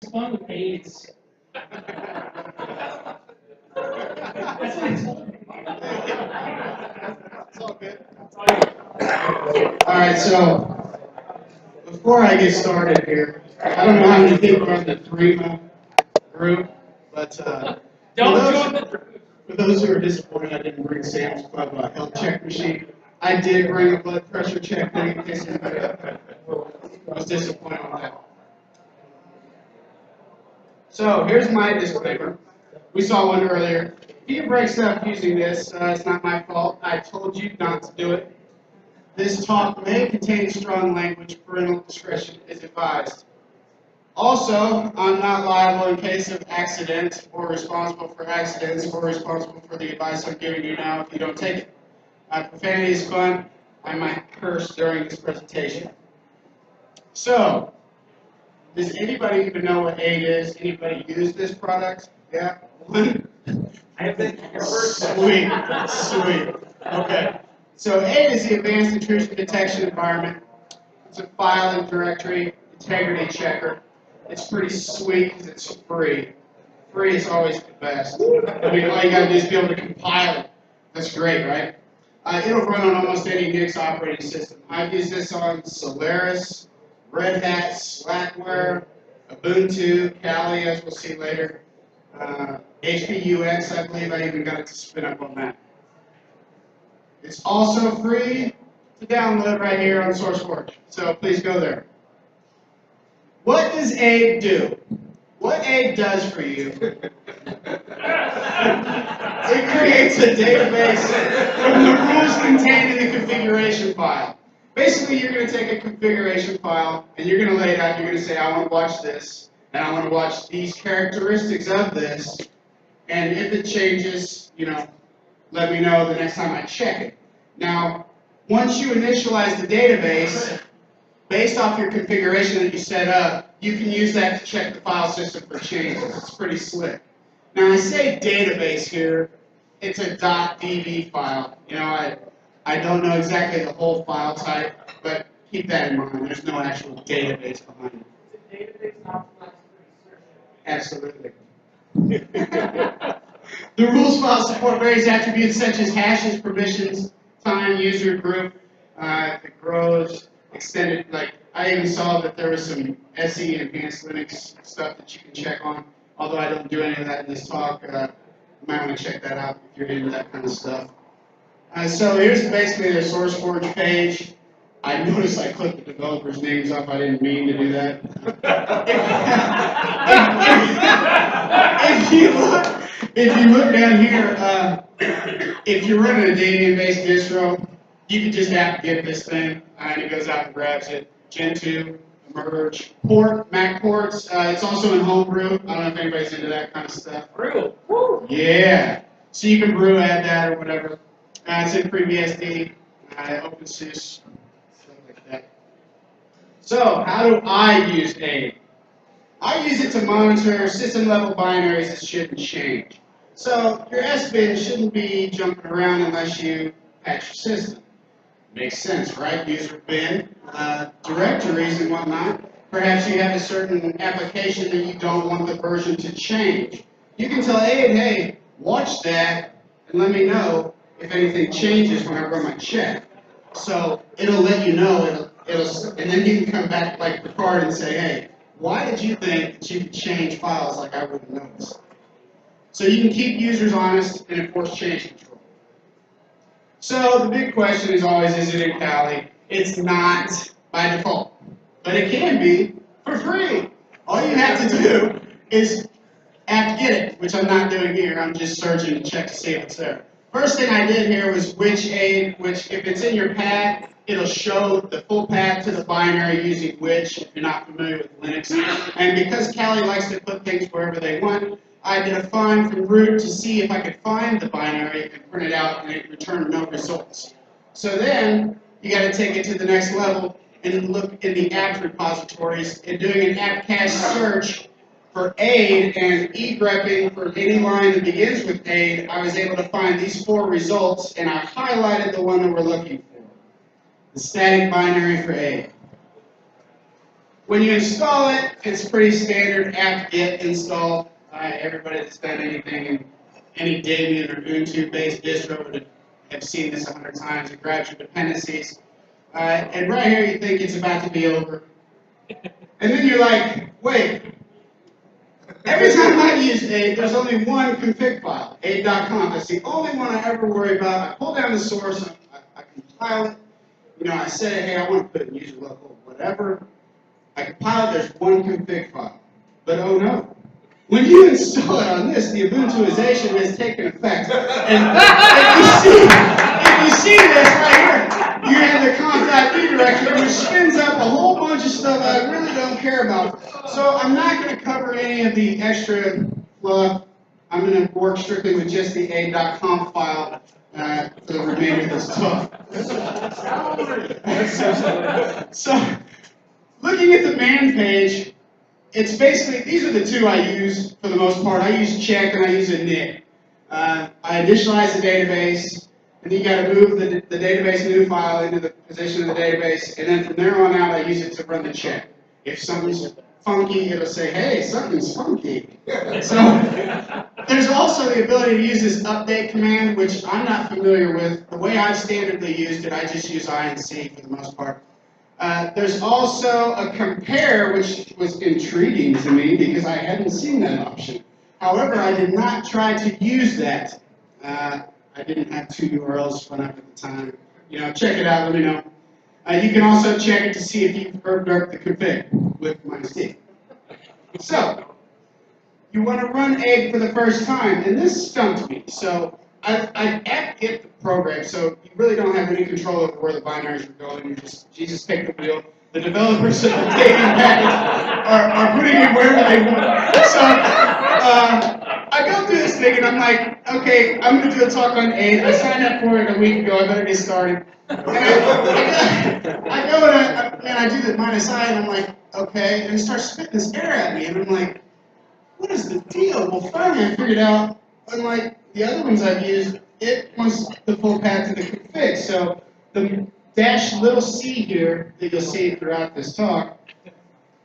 fun with AIDS. That's what I told him. It's all good. All right, so before I get started here, I don't know how many people are in the Threema group, but Don't join the group. for those who are disappointed I didn't bring Sam's Club health check machine, I did bring a blood pressure check thing in case anybody was disappointed on that. So here's my disclaimer. We saw one earlier. If you break stuff using this, it's not my fault. I told you not to do it. This talk may contain strong language. Parental discretion is advised. Also, I'm not liable in case of accident or responsible for accidents or responsible for the advice I'm giving you now if you don't take it. Profanity is fun. I might curse during this presentation. So, does anybody even know what AIDE is? Anybody use this product? Yeah? One? I have been Sweet. Sweet. Okay. So AIDE is the Advanced Intrusion Detection Environment. It's a file and directory integrity checker. It's pretty sweet because it's free. Free is always the best. I mean, all you got to do is be able to compile it. That's great, right? It'll run on almost any Unix operating system. I've used this on Solaris, Red Hat, Slackware, Ubuntu, Kali, as we'll see later. HPUX, I believe I even got it to spin up on that. It's also free to download right here on SourceForge, so please go there. What does AIDE do? What AIDE does for you, it creates a database from the rules contained in the configuration file. Basically, you're going to take a configuration file and you're going to lay it out. You're going to say, I want to watch this, and I want to watch these characteristics of this, and if it changes, let me know the next time I check it. Now, once you initialize the database, based off your configuration that you set up, you can use that to check the file system for changes. It's pretty slick. Now, I say database here. It's a .db file. I don't know exactly the whole file type, but keep that in mind. There's no actual database behind it. Is a database optimized for research? Absolutely. The rules file support various attributes such as hashes, permissions, time, user, group. If it grows, extended, I even saw that there was some SE Enhanced Linux stuff that you can check on. Although I don't do any of that in this talk, you might want to check that out if you're into that kind of stuff. So here's basically their SourceForge page. I noticed I clicked the developers' names off. I didn't mean to do that. If you look down here, if you're running a Debian-based distro, you can just apt-get this thing, and it goes out and grabs it. Gentoo, Emerge, port, Mac ports. It's also in Homebrew. I don't know if anybody's into that kind of stuff. Brew. Woo. Yeah. So you can brew, add that, or whatever. It's in FreeBSD, OpenSUSE, stuff like that. So how do I use AIDE? I use it to monitor system-level binaries that shouldn't change. So your SBIN shouldn't be jumping around unless you patch your system. Makes sense, right? User bin, directories and whatnot. Perhaps you have a certain application that you don't want the version to change. You can tell AIDE, hey, watch that and let me know if anything changes when I run my check. So it'll let you know, and then you can come back like the card and say, hey, why did you think that you could change files like I wouldn't notice? So you can keep users honest and enforce change control. So the big question is always, is it in Kali? It's not by default, but it can be for free. All you have to do is apt-get it, which I'm not doing here. I'm just searching to check to see if it's there. First thing I did here was which AIDE, which if it's in your path, it'll show the full path to the binary using which, if you're not familiar with Linux. And because Kali likes to put things wherever they want, I did a find from root to see if I could find the binary and print it out, and it returned no results. So then, you got to take it to the next level and look in the apt repositories and doing an apt cache search for AIDE and egrepping for any line that begins with AIDE. I was able to find these 4 results, and I highlighted the one that we're looking for. The static binary for AIDE. When you install it, it's pretty standard apt-get install. Everybody that's done anything in any Debian or Ubuntu-based distro would have seen this 100 times. It grabs your dependencies. And right here, you think it's about to be over. And then you're like, wait. Every time I use AIDE, there's only one config file, aide.conf. That's the only one I ever worry about. I pull down the source, I compile it. You know, I say, hey, I want to put it in user local, whatever. I compile it, there's one config file. But oh no. When you install it on this, the Ubuntuization has taken effect. And if you see this right here, you have the conf.d directory, which spins up a whole bunch of stuff I really don't care about. So I'm not going to cover any of the extra fluff. I'm going to work strictly with just the aide.conf file for the remainder of this talk. So, looking at the man page, it's basically, these are the two I use for the most part. I use check and I use init. I initialize the database, and then you got to move the database new file into the position of the database, and then from there on out, I use it to run the check. If something's funky, it'll say, hey, something's funky. So there's also the ability to use this update command, which I'm not familiar with. The way I've standardly used it, I just use INC for the most part. There's also a compare, which was intriguing to me because I hadn't seen that option. However, I did not try to use that. I didn't have two URLs spun up at the time. You know, check it out, let me know. You can also check it to see if you've heard the config with -D. So, you want to run AIDE for the first time, and this stumped me. So, I apt-get the program, so you really don't have any control over where the binaries are going. You just take the wheel. The developers of the Debian package are putting it wherever they want. So I go through this thing, and I'm like, okay, I'm going to do a talk on AIDE. I signed up for it a week ago. I better get started. And I go and I do the -I, and I'm like, okay, and it starts spitting this error at me, and I'm like, what is the deal? Well, finally I figured out, unlike the other ones I've used, it wants the full path to the config. So the -c here that you'll see throughout this talk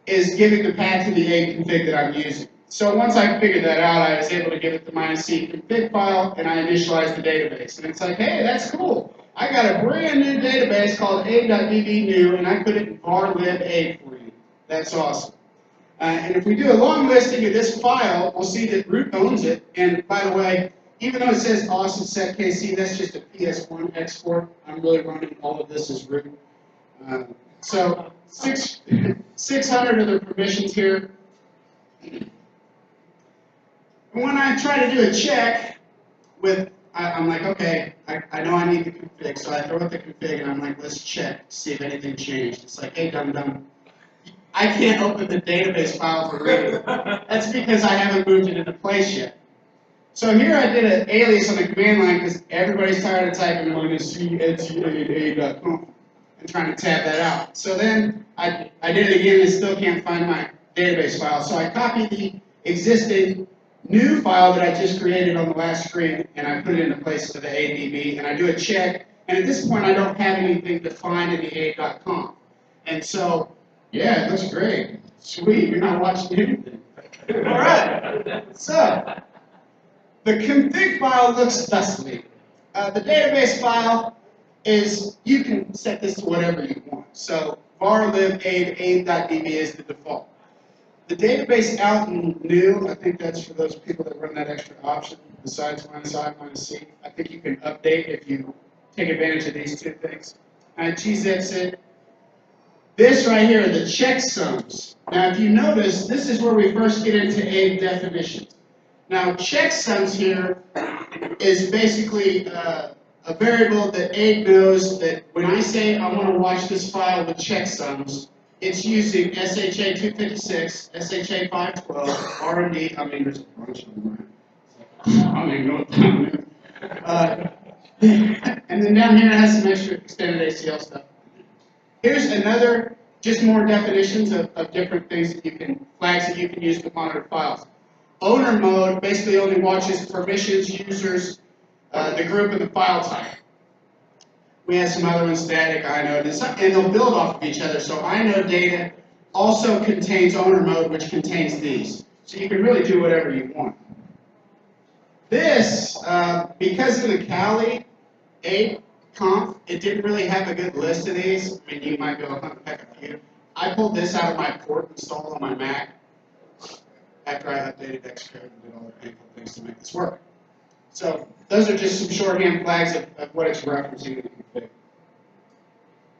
is giving the path to the AIDE config that I'm using. So once I figured that out, I was able to give it the -c config file, and I initialized the database. And it's like, hey, that's cool. I got a brand new database called aide.db new, and I put it in var lib aide for you. That's awesome. And if we do a long listing of this file, we'll see that root owns it. And by the way, even though it says Ossenford SecKC, that's just a PS1 export. I'm really running all of this as root. So 600 of the permissions here. When I try to do a check with, I'm like, okay, I know I need the config, so I throw out the config and I'm like, let's check, see if anything changed. It's like, hey, dum-dum, I can't open the database file for reading. That's because I haven't moved it into place yet. So here I did an alias on the command line because everybody's tired of typing -c@aide.conf and trying to tab that out. So then I did it again and still can't find my database file. So I copied the existing new file that I just created on the last screen and I put it into place to the AIDE and I do a check. And at this point I don't have anything defined in the aide.conf. And so, yeah, it looks great. Sweet, you're not watching anything. All right. So, the config file looks thusly. The database file is, you can set this to whatever you want. So, var lib aide.db is the default. The database out in new, I think that's for those people that run that extra option, besides -I, -c. I think you can update if you take advantage of these two things. Gzips it. This right here, the checksums. Now, if you notice, this is where we first get into AIDE definitions. Now, checksums here is basically a variable that AIDE knows that when I say I want to watch this file with checksums, it's using SHA 256, SHA 512, R&D. I mean, there's a bunch of them. I don't even know what that is. And then down here it has some extra extended ACL stuff. Here's another, just more definitions of different things that you can, flags that you can use to monitor files. Owner mode basically only watches permissions, users, the group, and the file type. We have some other ones, static, inode, and they'll build off of each other. So inode data also contains owner mode, which contains these. So you can really do whatever you want. This, because of the Kali AIDE conf, it didn't really have a good list of these. I mean, you might be able to unpack a few. I pulled this out of my port installed on my Mac after I updated Xcode and did all the painful things to make this work. So those are just some shorthand flags of what it's referencing in the config.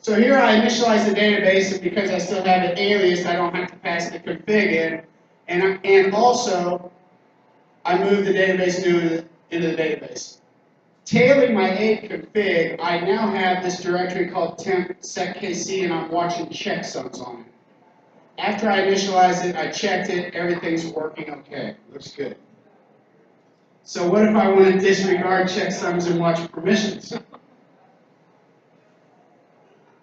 So here I initialize the database, and because I still have an alias, I don't have to pass the config in. And also, I move the database new into the database. Tailing my AIDE config, I now have this directory called temp SecKC, and I'm watching checksums on it. After I initialized it, I checked it, everything's working okay. Looks good. So what if I want to disregard checksums and watch permissions?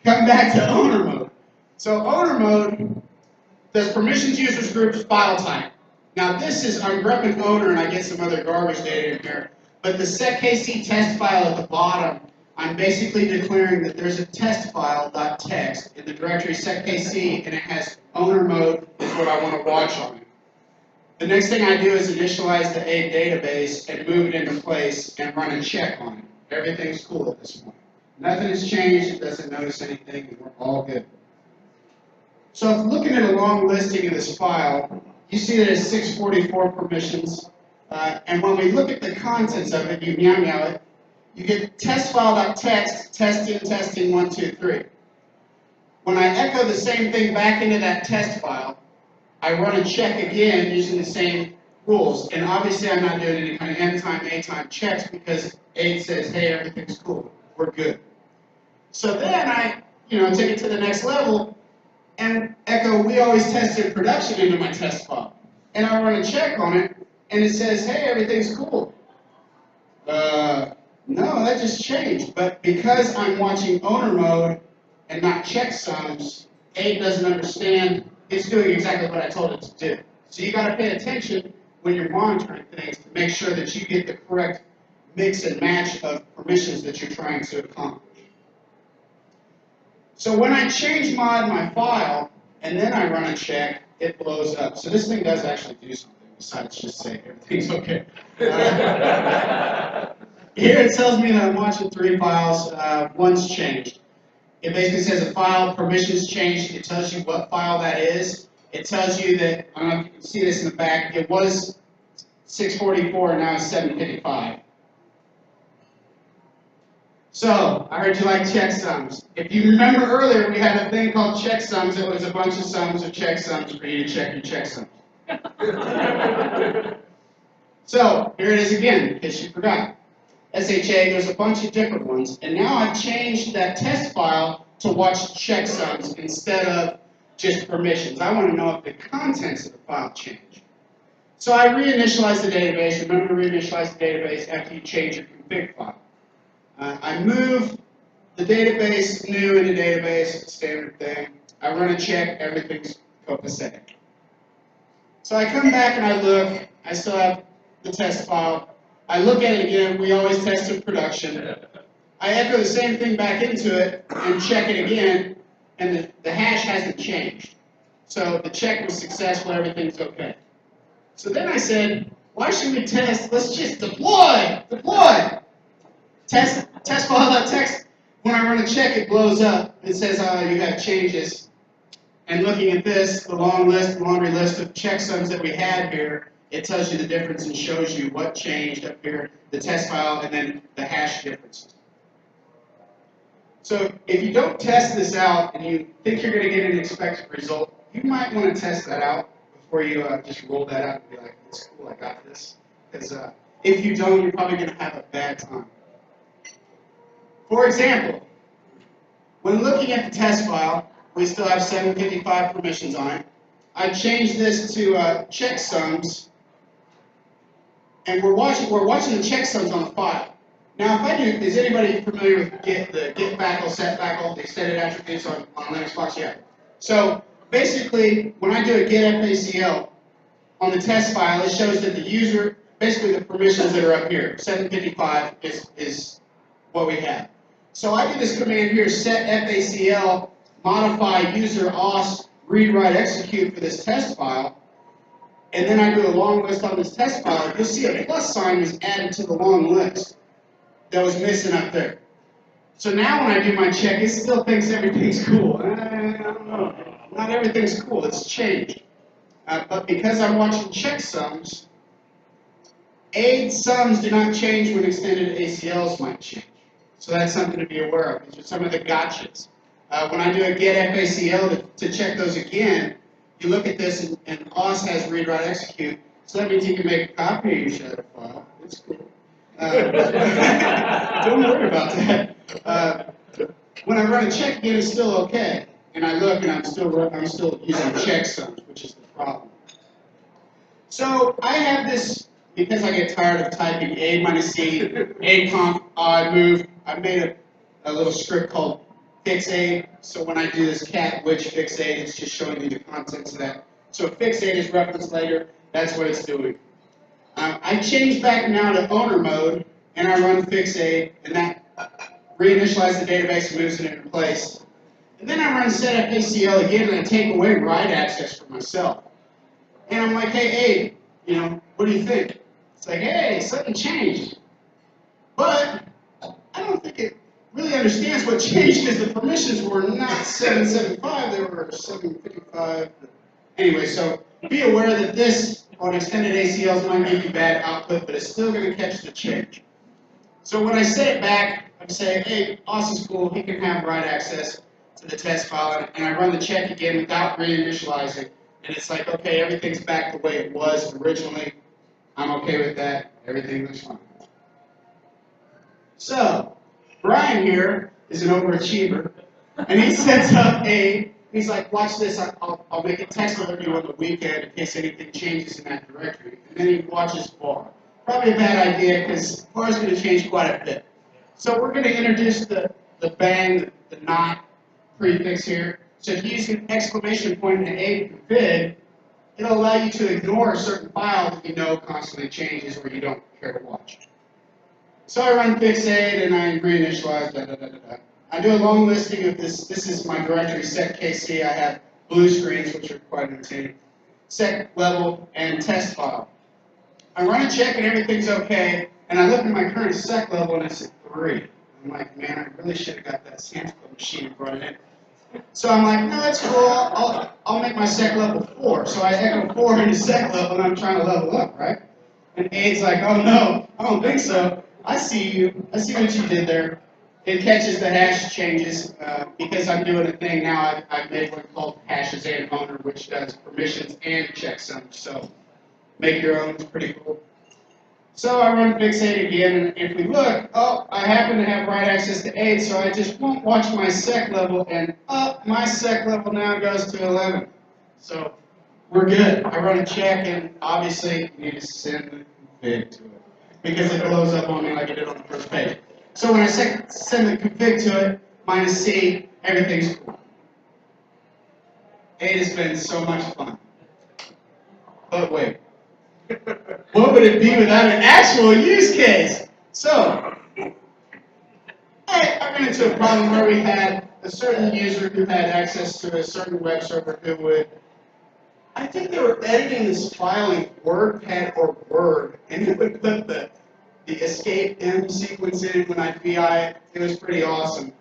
Come back to owner mode. So owner mode does permissions, users, groups, file type. Now this is, I'm grepping owner and I get some other garbage data in here, but the SecKC test file at the bottom, I'm basically declaring that there's a test file.txt in the directory SecKC, and it has owner mode is what I want to watch on it. The next thing I do is initialize the AIDE database and move it into place and run a check on it. Everything's cool at this point. Nothing has changed, it doesn't notice anything, and we're all good. So if looking at a long listing of this file, you see that it's 644 permissions, and when we look at the contents of it, you meow meow it, you get test file.txt, testing, 1, 2, 3. When I echo the same thing back into that test file, I run a check again using the same rules, and obviously I'm not doing any kind of end-time, A-time checks because AIDE says, hey, everything's cool, we're good. So then I, take it to the next level and echo, we always tested production into my test file. And I run a check on it, and it says, hey, everything's cool. No, that just changed. But because I'm watching owner mode and not checksums, AIDE doesn't understand it's doing exactly what I told it to do. So you got to pay attention when you're monitoring things to make sure that you get the correct mix and match of permissions that you're trying to accomplish. So when I change mod my file, and then I run a check, it blows up. So this thing does actually do something besides just say everything's okay. Here it tells me that I'm watching 3 files. One's changed. It basically says a file, permissions changed. It tells you what file that is. It tells you that, I don't know if you can see this in the back, it was 644 and now it's 755. So, I heard you like checksums. If you remember earlier, we had a thing called checksums. It was a bunch of sums of checksums for you to check your checksums. So, here it is again, in case you forgot. SHA, there's a bunch of different ones. And now I've changed that test file to watch checksums instead of just permissions. I want to know if the contents of the file change. So I reinitialize the database. Remember to reinitialize the database after you change your config file. I move the database new into database, standard thing. I run a check, everything's copacetic. So I come back and I look, I still have the test file. I look at it again, we always tested production. I echo the same thing back into it and check it again, and the hash hasn't changed. So the check was successful, everything's okay. So then I said, why should we test? Let's just deploy! Test file.txt. When I run a check, it blows up. It says, you have changes. And looking at this, the laundry list of checksums that we had here, it tells you the difference and shows you what changed up here, the test file, and then the hash differences. So if you don't test this out and you think you're going to get an expected result, you might want to test that out before you just roll that out and be like, it's cool, I got this. Because if you don't, you're probably going to have a bad time. For example, when looking at the test file, we still have 755 permissions on it. I changed this to checksums, and we're watching the checksums on the file. Now, if I do, is anybody familiar with the get facle, set facle, the extended attributes on Linux box? Yeah. So basically, when I do a get facl on the test file, it shows that the user, basically the permissions that are up here, 755 is what we have. So I do this command here, set facl, modify user os read, write, execute for this test file, and then I do a long list on this test file, you'll see a plus sign was added to the long list that was missing up there. So now when I do my check, it still thinks everything's cool. I don't know. Not everything's cool. It's changed. But because I'm watching checksums, AIDE sums do not change when extended ACLs might change. So that's something to be aware of. These are some of the gotchas. When I do a get FACL to check those again, you look at this and OS has read, write, execute. So that means you can make a copy of your shadow file. It's cool. Don't worry about that. When I run a check again, it's still okay. And I look and I'm still using checksums, which is the problem. So I have this, because I get tired of typing A minus C, A comp, odd move, I made a little script called fix AIDE. So when I do this cat which fix AIDE, it's just showing you the contents of that. So if fix AIDE is referenced later, that's what it's doing. I change back now to owner mode, and I run fix AIDE, and that reinitializes the database and moves it into place. And then I run set FACL again, and I take away write access for myself. And I'm like, hey, AIDE, what do you think? It's like, hey, something changed. But I don't think it really understands what changed, because the permissions were not 775, they were 755. Anyway, so be aware that this on extended ACLs might give you bad output, but it's still going to catch the change. So when I set it back, I'm saying, hey, Austin's cool, he can have write access to the test file, and I run the check again without reinitializing, and it's like, okay, everything's back the way it was originally. I'm okay with that. Everything looks fine. So, Brian here is an overachiever, and he sets up he's like, watch this, I'll make a text alert you on the weekend in case anything changes in that directory. And then he watches var. Probably a bad idea, because var is going to change quite a bit. So we're going to introduce the bang, the not prefix here. So if you use an exclamation point in AIDE config, it'll allow you to ignore a certain file that you know constantly changes or you don't care to watch. So I run fix AIDE and I reinitialize, I do a long listing of this. This is my directory, SecKC. I have blue screens, which are quite entertaining. Sec level and test file. I run a check and everything's okay, and I look at my current sec level and it's at 3. I'm like, man, I really should have got that sample machine and brought it in. So I'm like, no, that's cool. I'll make my sec level 4. So I echo 4 into sec level, and I'm trying to level up, right? And AIDE's like, oh no, I don't think so. I see you. I see what you did there. It catches the hash changes because I'm doing a thing now. I've made one called hashes and owner, which does permissions and checksums. So make your own. It's pretty cool. So I run fix AIDE again, and if we look, I happen to have write access to AIDE, so I just won't watch my sec level, and my sec level now goes to 11. So we're good. I run a check, and obviously you need to send the config to it because it blows up on me like it did on the first page. So when I send the config to it, minus C, everything's cool. AIDE has been so much fun. But wait. What would it be without an actual use case? So, I ran into a problem where we had a certain user who had access to a certain web server who would, I think they were editing this file in WordPad or Word, and it would put the escape M sequence in when I VI it. It was pretty awesome.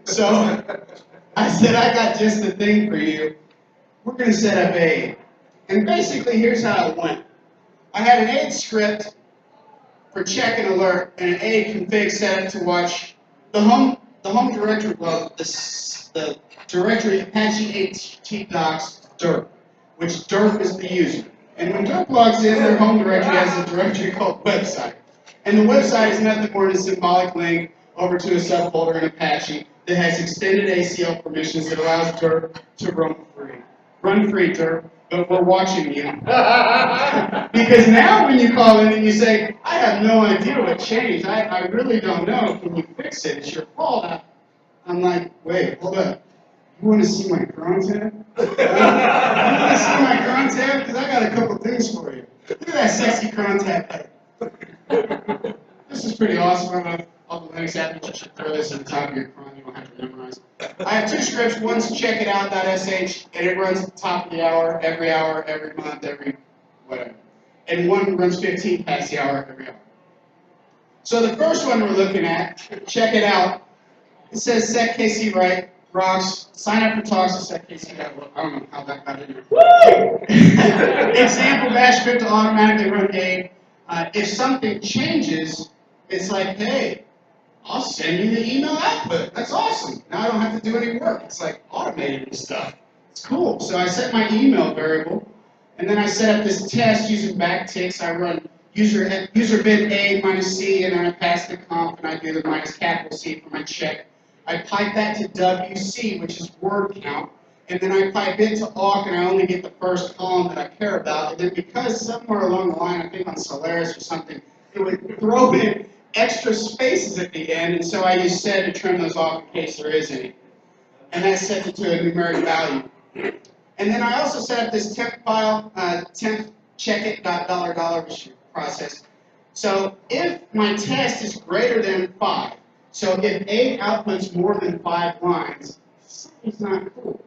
So, I said, I got just the thing for you. We're going to set up AIDE. And basically, here's how it went. I had an AIDE script for check and alert, and an AIDE config set up to watch the home directory, well, the directory Apache htdocs derp, which derp is the user. And when derp logs in, their home directory has a directory called website. And the website is nothing more than a symbolic link over to a subfolder in Apache that has extended ACL permissions that allows derp to run free. Run free, derp. But we're watching you. Because now when you call in and you say, I have no idea what changed, I really don't know, can you fix it? It's your fault. I'm like, wait, hold up. You want to see my cron tab? You want to see my cron tab? Because I got a couple things for you. Look at that sexy cron tab. This is pretty awesome. I don't know, all the Linux admins, you should throw this on the top of your cron. You don't have to memorize runs. I have two scripts. One's checkitout.sh, and it runs at the top of the hour, every month, every whatever. And one runs 15 past the hour every hour. So the first one we're looking at, check it out. It says SecKC right, rocks, sign up for talks at SecKC. I don't know how that got in there. Example bash script to automatically run AIDE. If something changes, it's like, hey, I'll send you the email output. That's awesome. Now I don't have to do any work. It's like automated and stuff. It's cool. So I set my email variable, and then I set up this test using backticks. I run user bin A minus C, and then I pass the conf, and I do the minus capital C for my check. I pipe that to WC, which is word count, and then I pipe it to awk, and I only get the first column that I care about. And then because somewhere along the line, I think on Solaris or something, it would throw in extra spaces at the end, and so I use sed to trim those off in case there is any. And that sets it to a numeric value. And then I also set up this temp file, temp checkit.$, which is process. So if my test is greater than 5, so if AIDE outputs more than 5 lines, something's not cool.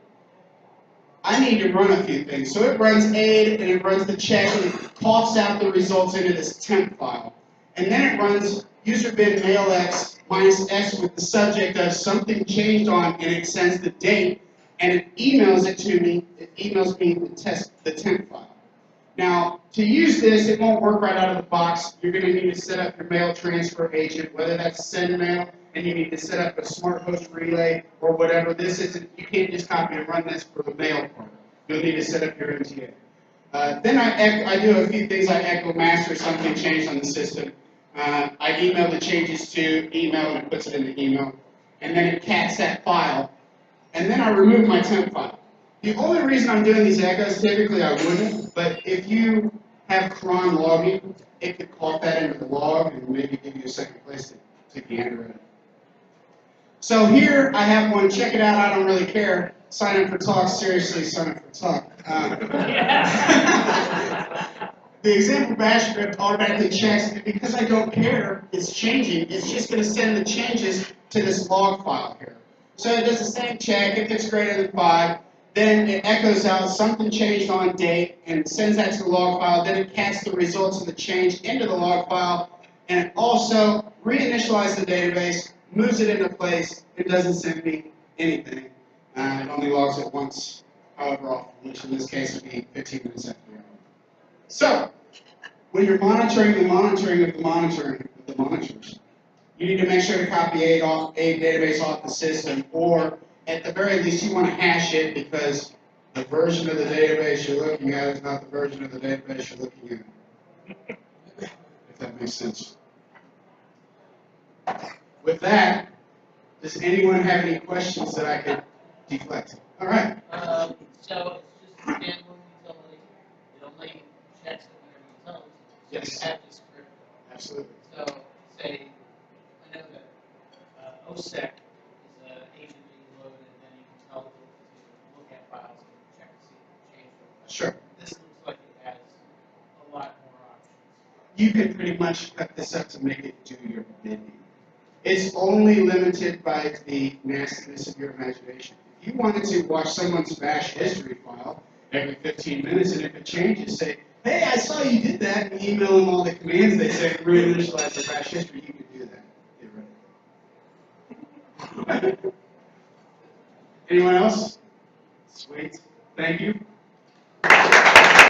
I need to run a few things. So it runs AIDE, and it runs the check, and it coughs out the results into this temp file. And then it runs user bin mailx minus s with the subject of something changed on, and it sends the date, and it emails it to me. It emails me the temp file. Now, to use this, it won't work right out of the box. You're going to need to set up your mail transfer agent, whether that's send mail, and you need to set up a smart host relay or whatever. This isn't. You can't just copy and run this for the mail part. You'll need to set up your MTA. Then I do a few things. I echo master something changed on the system. I email the changes to email, and it puts it in the email. And then it cats that file. And then I remove my temp file. The only reason I'm doing these echoes, typically I wouldn't, but if you have cron logging, it could call that into the log and maybe give you a second place to gander it. So here I have one, check it out, I don't really care. Sign up for talk, seriously, sign up for talk. The example bash script automatically checks, and because I don't care, it's changing, it's just going to send the changes to this log file here. So it does the same check, if it's greater than 5, then it echoes out something changed on date and sends that to the log file, then it casts the results of the change into the log file, and it also reinitializes the database, moves it into place, it doesn't send me anything. It only logs it once, however often, which in this case would be 15 minutes after the hour. So, when you're monitoring the monitoring of the monitoring of the monitors, you need to make sure to copy AIDE database off the system, or at the very least you want to hash it because the version of the database you're looking at is not the version of the database you're looking at. If that makes sense. With that, does anyone have any questions that I could deflect? All right. So it's just a standalone utility. It only checks it whenever you tell it. Yes. You have the script. Absolutely. So, say, I know that OSEC is an agent that you load, and then you can tell it to look at files and check to see if change them. Sure. This looks like it has a lot more options. You can pretty much cut this up to make it do your bidding. It's only limited by the nastiness of your imagination. If you wanted to watch someone's bash history file every 15 minutes, and if it changes, say, hey, I saw you did that, and email them all the commands they say, reinitialize their bash history, you could do that, theoretically. Anyone else? Sweet. Thank you.